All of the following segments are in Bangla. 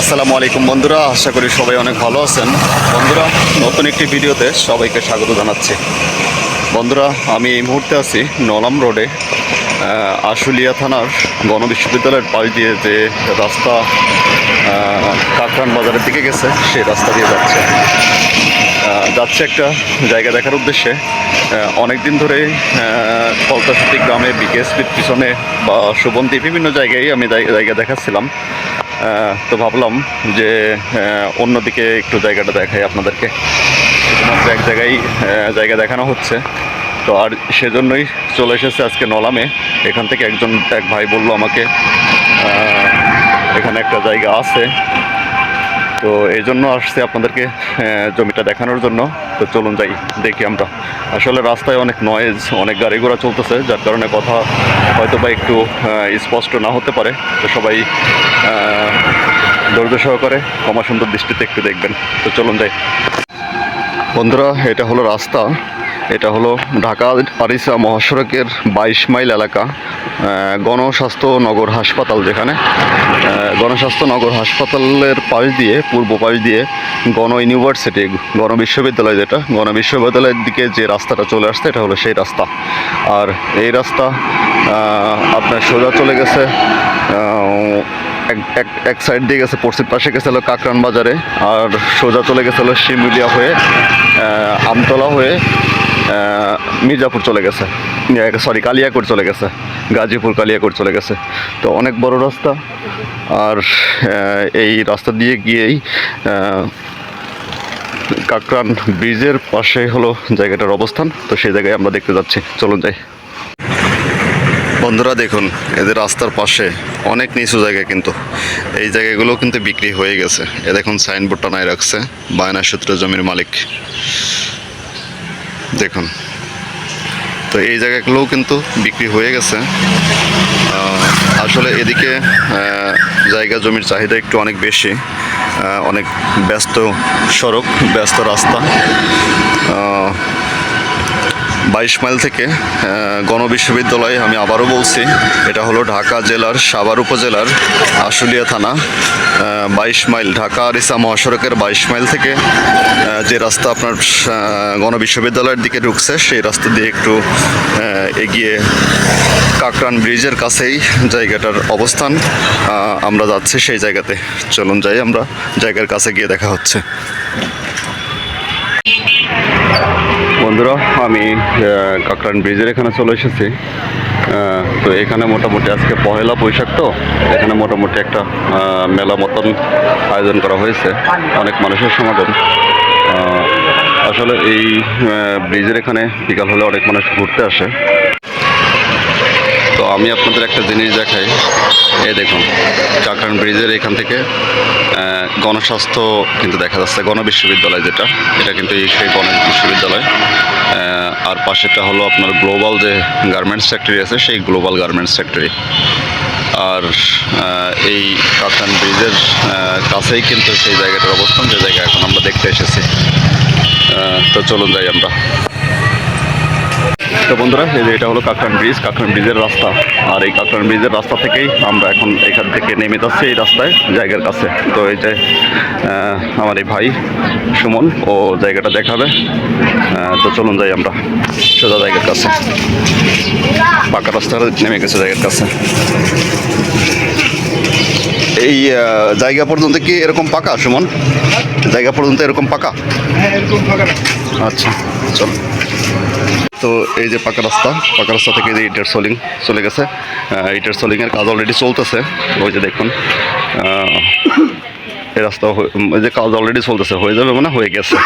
আসসালামু আলাইকুম বন্ধুরা, আশা করি সবাই অনেক ভালো আছেন। বন্ধুরা, নতুন একটি ভিডিওতে সবাইকে স্বাগত জানাচ্ছি। বন্ধুরা, আমি এই মুহূর্তে আছি নলাম রোডে, আশুলিয়া থানার গণবিশ্ববিদ্যালয়ের পাশ দিয়ে যে রাস্তা কাকরান বাজারের দিকে গেছে, সেই রাস্তা দিয়ে যাচ্ছে একটা জায়গা দেখার উদ্দেশ্যে। অনেক দিন ধরে কলতাসুতি গ্রামে বিকেএসপির পিছনে বা সুবন্তি বিভিন্ন জায়গায় আমি জায়গা দেখাচ্ছিলাম। তো ভাবলাম যে অন্যদিকে একটু জায়গাটা দেখাই আপনাদেরকে। শুধুমাত্র এক জায়গায় জায়গা দেখানো হচ্ছে, তো আর সেজন্যই চলে এসেছে আজকে নলামে। এখান থেকে এক ভাই বলল আমাকে এখানে একটা জায়গা আছে, তো এই জন্য আসছে আপনাদেরকে জমিটা দেখানোর জন্য। তো চলুন যাই, দেখি আমরা। আসলে রাস্তায় অনেক নয়েজ, অনেক গাড়ি ঘোড়া চলতেছে, যার কারণে কথা হয়তো বা একটু স্পষ্ট না হতে পারে। তো সবাই ধৈর্য সহকারে ক্ষমা সুন্দর দৃষ্টিতে একটু দেখবেন। তো চলুন যাই বন্ধুরা। এটা হলো রাস্তা, এটা হলো ঢাকা আরিচা মহাসড়কের 22 মাইল এলাকা, গণস্বাস্থ্য নগর হাসপাতাল, যেখানে গণস্বাস্থ্য নগর হাসপাতালের পাশ দিয়ে, পূর্ব পাশ দিয়ে গণ ইউনিভার্সিটি, গণ বিশ্ববিদ্যালয়, যেটা গণ বিশ্ববিদ্যালয়ের দিকে যে রাস্তাটা চলে আসছে, এটা হলো সেই রাস্তা। আর এই রাস্তা আপনার সোজা চলে গেছে, এক সাইড দিয়ে গেছে, পশ্চিম পাশে গেছে হলো কাকরান বাজারে, আর সোজা চলে গেছে হলো শিমুলিয়া হয়ে, আমতলা হয়ে মির্জাপুর চলে গেছে, কালিয়াকোট চলে গেছে, গাজীপুর কালিয়াকোট চলে গেছে। তো অনেক বড় রাস্তা। আর এই রাস্তা দিয়ে গিয়েই কাকরান ব্রিজের পাশে হলো জায়গাটার অবস্থান। তো সেই জায়গায় আমরা দেখতে যাচ্ছি, চলুন যাই। বন্ধুরা দেখুন, এদের রাস্তার পাশে অনেক নিচু জায়গা, কিন্তু এই জায়গাগুলো কিন্তু বিক্রি হয়ে গেছে। এ দেখুন, সাইনবোর্ড টানায় রাখছে, বায়না সূত্রে জমির মালিক। দেখুন, তো এই জায়গাগুলোও কিন্তু বিক্রি হয়ে গেছে। আসলে এদিকে জায়গা জমির চাহিদা একটু অনেক বেশি, অনেক ব্যস্ত সড়ক, ব্যস্ত রাস্তা। 22 মাইল থেকে গণবিশ্ববিদ্যালয়, আমি আবারও বলছি, এটা হলো ঢাকা জেলার সাভার উপজেলার আশুলিয়া থানা। 22 মাইল ঢাকা আরিচা মহাসড়কের 22 মাইল থেকে যে রাস্তা আপনার গণবিশ্ববিদ্যালয়ের দিকে ঢুকছে, সেই রাস্তা দিয়ে একটু এগিয়ে কাকরান ব্রিজের কাছেই জায়গাটার অবস্থান। আমরা যাচ্ছি সেই জায়গাতে, চলুন যাই আমরা, জায়গার কাছে গিয়ে দেখা হচ্ছে। বন্ধুরা, আমি কাকরান ব্রিজের এখানে চলে এসেছি। তো এখানে মোটামুটি আজকে পহেলা বৈশাখ, তো এখানে মোটামুটি একটা মেলা মতন আয়োজন করা হয়েছে, অনেক মানুষের সমাগম। আসলে এই ব্রিজের এখানে বিকাল হলে অনেক মানুষ ঘুরতে আসে। তো আমি আপনাদের একটা জিনিস দেখাই, এই দেখুন, কাকরান ব্রিজের এখান থেকে গণস্বাস্থ্য কিন্তু দেখা যাচ্ছে, গণবিশ্ববিদ্যালয় যেটা, এটা কিন্তু সেই গণবিশ্ববিদ্যালয়। আর পাশেটা হলো আপনার গ্লোবাল যে গার্মেন্টস ফ্যাক্টরি আছে, সেই গ্লোবাল গার্মেন্টস ফ্যাক্টরি। আর এই কাকরান ব্রিজের কাছেই কিন্তু সেই জায়গাটার অবস্থান, যে জায়গা এখন আমরা দেখতে এসেছি। তো চলুন যাই আমরা। তো বন্ধুরা, এই যে এটা হলো কাকরান ব্রিজ, কাকরান ব্রিজের রাস্তা। আর এই কাকরান ব্রিজের রাস্তা থেকেই আমরা এখন এখান থেকে নেমে যাচ্ছি এই রাস্তায়, জায়গার কাছে। তো এই যে আমার এই ভাই সুমন, ও জায়গাটা দেখাবে। তো চলুন যাই আমরা সোজা জায়গার কাছে। পাকা রাস্তা নেমে গেছে জায়গার কাছে। এই জায়গা পর্যন্ত কি এরকম পাকা সুমন? জায়গা পর্যন্ত এরকম পাকা? আচ্ছা, চল। তো এই যে পাকা রাস্তা থেকে যে ইটের সোলিং চলে গেছে, ইটের সোলিংয়ের কাজ অলরেডি চলতেছে। ওই যে দেখুন, এই রাস্তা ওই যে কাজ অলরেডি চলতেছে, হয়ে যাবে মানে হয়ে গেছে।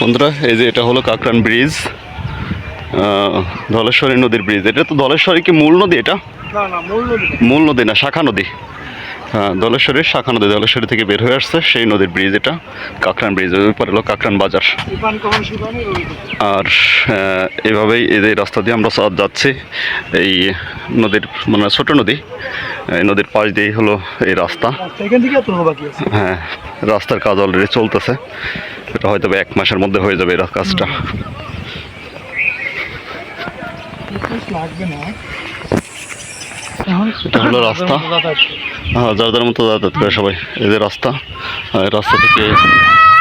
বন্ধুরা, এই যে এটা হলো কাকরান ব্রিজ, ধলেশ্বরী নদীর ব্রিজ। এটা তো ধলেশ্বরী কি মূল নদী? এটা মূল নদী না, শাখা নদী। হ্যাঁ, ধলেশ্বরীর শাখা নদী, ধলেশ্বরী থেকে বের হয়ে আসছে সেই নদীর ব্রিজ এটা, কাকরান ব্রিজ। ওই পরে হলো কাকরান বাজার। আর এভাবেই এই রাস্তা দিয়ে আমরা যাচ্ছি, এই নদীর মানে ছোট নদী, এই নদীর পাশ দিয়েই হলো এই রাস্তা। হ্যাঁ, রাস্তার কাজ অলরেডি চলতেছে, এটা হয়তো 1 মাসের মধ্যে হয়ে যাবে এই কাজটা। এটা হলো রাস্তা, হ্যাঁ যাদের মতো যাতায়াত করে সবাই। এই যে রাস্তা, রাস্তা থেকে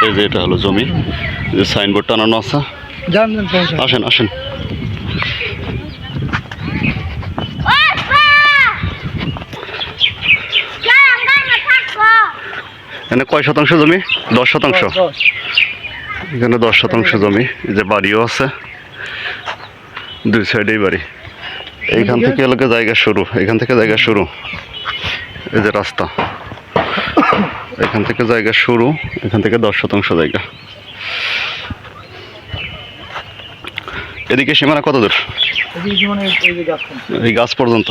এই যে এটা হলো জমি, যে সাইনবোর্ড টানানো আছে। আসেন আসেন। এখানে কয় শতাংশ জমি? 10 শতাংশ। এখানে 10 শতাংশ জমি। এই যে বাড়িও আছে, দুই সাইডেই বাড়ি। এইখান থেকে এলাকা জায়গা শুরু, এখান থেকে জায়গা শুরু। এই যে রাস্তা, এখান থেকে জায়গা শুরু, এখান থেকে 10 শতাংশ জায়গা। এদিকে সীমানা কত দূর? এই গাছ পর্যন্ত,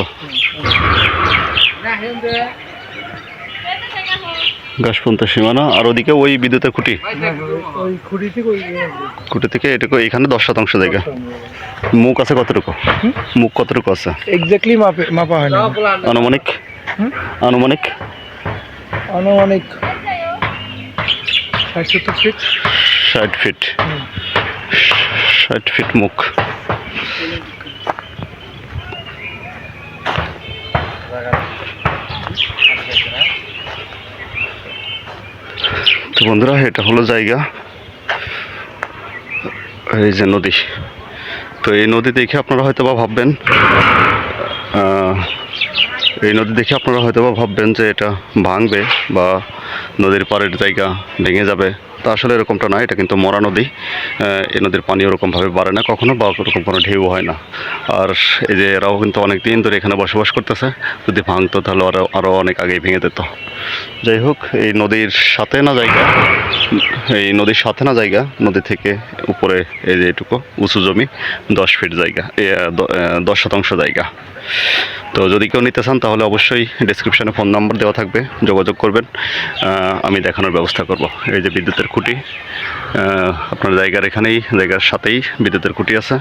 গাছ পর্যন্ত সীমানা। আর ওদিকে ওই বিদ্যুতের খুঁটি, খুঁটি থেকে এটুকু এখানে 10 শতাংশ জায়গা। মুখ আছে কতটুকু? মুখ কতটুকু আছে? এক্স্যাক্টলি মাপা হয় না। আনুমানিক, আনুমানিক আনুমানিক 60-70 ফিট। 60 ফিট, 60 ফিট মুখ। তো বন্ধুরা, এটা হলো জায়গা। এই যে নদী। তো এই নদী দেখে আপনারা হয়তো বা ভাববেন, এই নদী দেখে আপনারা হয়তো বা ভাববেন যে এটা ভাঙবে বা নদীর পাড়ের জায়গা ভেঙে যাবে। তা আসলে এরকমটা না, এটা কিন্তু মরা নদী। এই নদীর পানি ওরকমভাবে বাড়ে না কখনো, বা ওরকম কোনো ঢেউ হয় না। আর এই যে এরাও কিন্তু অনেক দিন ধরে এখানে বসবাস করতেছে। যদি ভাঙতো তাহলে আরও অনেক আগেই ভেঙে যেত। যাই হোক, এই নদীর সাথে না জায়গা, এই নদীর সাথে না জায়গা, নদী থেকে উপরে এই যে এটুকু উঁচু জমি, 10 ফিট জায়গা, 10 শতাংশ জায়গা। তো যদি কেউ নিতে চান তাহলে অবশ্যই ডেসক্রিপশনে ফোন নাম্বার দেওয়া থাকবে, যোগাযোগ করবেন, আমি দেখানোর ব্যবস্থা করব। এই যে বিদ্যুতের খুঁটি, আপনার জায়গার এখানেই, জায়গার সাথেই বিদ্যুতের খুঁটি আছে,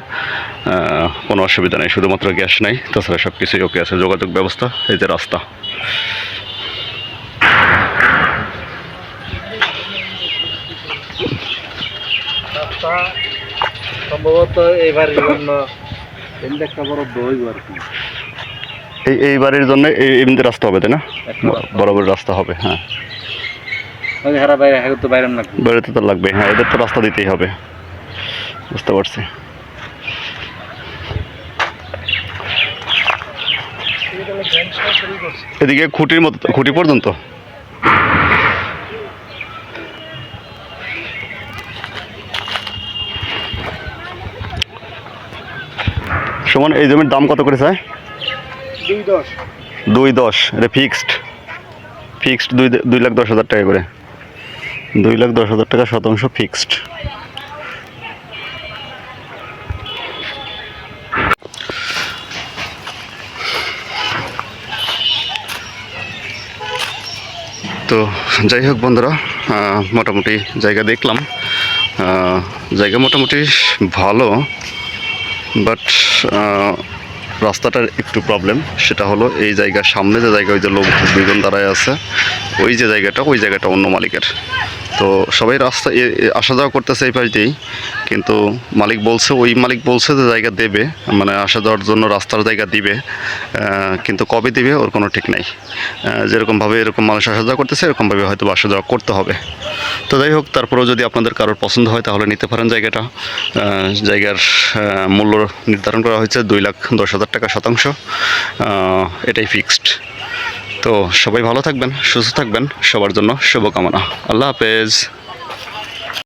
কোনো অসুবিধা নেই, শুধুমাত্র গ্যাস নাই, তাছাড়া সব কিছুই ওকে আছে। যোগাযোগ ব্যবস্থা, এই যে রাস্তা। সম্ভবত এইবারের জন্য একটা বড় দই আর কি, এই বাড়ির জন্য এমনি রাস্তা হবে, তাই না? বড় বড় রাস্তা হবে, হ্যাঁ। বাইরে তো লাগবে, হ্যাঁ, এদের তো রাস্তা দিতেই হবে, বুঝতে পারছি। এদিকে খুঁটির মতো, খুঁটি পর্যন্ত। সমান এই জমির দাম কত করে চায়? 2.10। এটা ফিক্সড, ফিক্সড 2,10,000 টাকা করে। 2,10,000 টাকা শতাংশ ফিক্সড। তো যাই হোক বন্ধুরা, মোটামুটি জায়গা দেখলাম, জায়গা মোটামুটি ভালো, বাট রাস্তাটার একটু প্রবলেম। সেটা হলো এই জায়গার সামনে যে জায়গা, ওই যে লোক 2জন দাঁড়ায় আছে, ওই যে জায়গাটা, ওই জায়গাটা অন্য মালিকের। তো সবাই রাস্তা আসা যাওয়া করতেছে এই পাশ দিয়েই, কিন্তু মালিক বলছে যে জায়গা দেবে, মানে আসা যাওয়ার জন্য রাস্তার জায়গা দিবে, কিন্তু কবে দিবে ওর কোনো ঠিক নাই। যেরকমভাবে এরকম মানুষ আসা যাওয়া করতেছে, এরকমভাবে হয়তো আসা যাওয়া করতে হবে। তো যাই হোক, তারপরেও যদি আপনাদের কারোর পছন্দ হয় তাহলে নিতে পারেন জায়গাটা। জায়গার মূল্য নির্ধারণ করা হয়েছে 2,10,000 টাকা শতাংশ, এটাই ফিক্সড। তো সবাই ভালো থাকবেন, সুস্থ থাকবেন, সবার জন্য শুভকামনা। আল্লাহ হাফেজ।